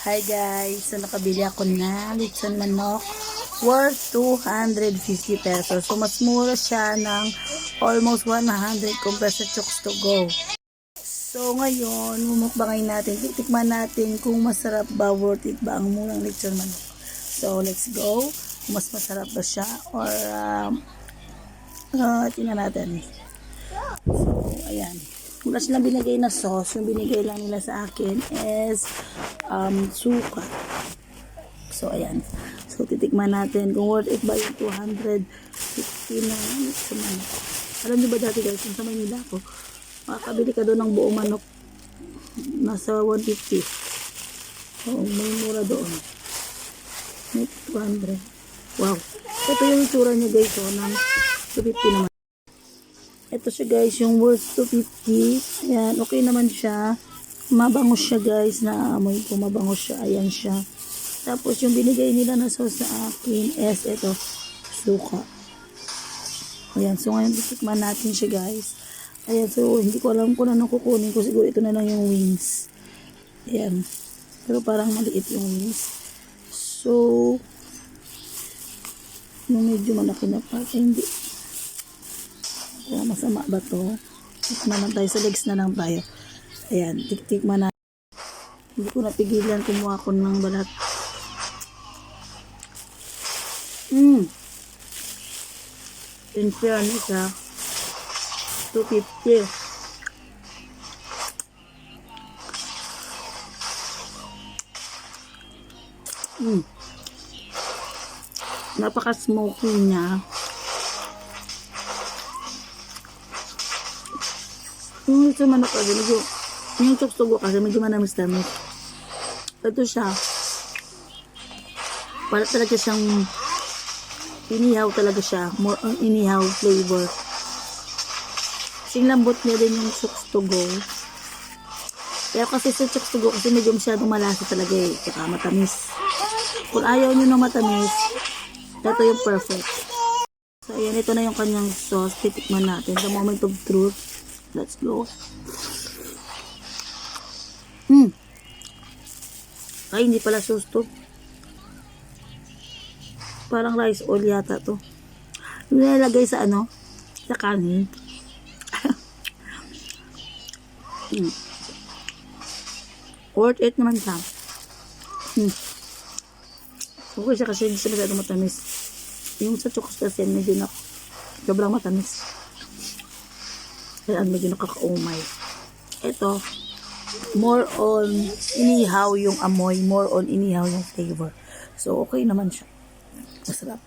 Hi guys, so nakabili ako na lechon manok worth 250 pesos. So mas mura siya ng almost 100 compared sa Chooks to Go. So ngayon, mumukbangin natin, titikman natin kung masarap ba, worth it ba ang murang lechon manok. So let's go. Mas masarap ba siya or tingnan natin. So ayan. Wala silang binigay na sauce. Yung binigay lang nila sa akin is suka. So, ayan. So, titikman natin kung worth it ba yung 250 na sa manok. Alam nyo ba dati guys, kung sa Manila ako, makakabili ka doon ng buong manok nasa 150. So, may mura doon. May 200. Wow. Ito yung itsura niya guys, so, ng 250 naman. Ito siya guys, yung worth 250. Ayan, okay naman siya. Mabango siya guys, naamoy ko, mabango siya. Ayan siya. Tapos yung binigay nila na sauce sa akin is ito, suka. Ayan, so ngayon titikman natin siya guys. Ayan, so hindi ko alam kung anong kukunin ko. Siguro ito na lang yung wings. Ayan. Pero parang maliit yung wings. So, yung medyo malaki na part, hindi. Kaya masama ba to? Tikman tayo sa legs na lang tayo. Ayan, tikman na. Hindi ko napigilan kumuha ko ng balat. In fairness ha, 250. Napaka-smoky niya. Yung ito manok kasi medyo, yung Chooks to Go kasi medyo manamis-tamis. Ito siya, para talaga siyang inihaw talaga siya, more on inihaw flavor. Kasing lambot niya din yung Chooks to Go. Kaya kasi sa Chooks to Go kasi medyo masyadong malasa talaga eh, saka matamis. Kung ayaw nyo ng matamis, ito yung perfect. So ayan, ito na yung kanyang sauce, titikman natin, the moment of truth. Let's go. Ay, hindi pala sauce to. Parang rice oil yata to. Yung nilalagay sa ano? Sa kanin. Worth it naman siya. Okay siya kasi hindi siya masyadong matamis. Yung sa Chooks kasi medyo na sobrang matamis. Kaya medyo nakaka-umay. Ito, more on inihaw yung amoy, more on inihaw yung flavor. So, okay naman siya. Masarap.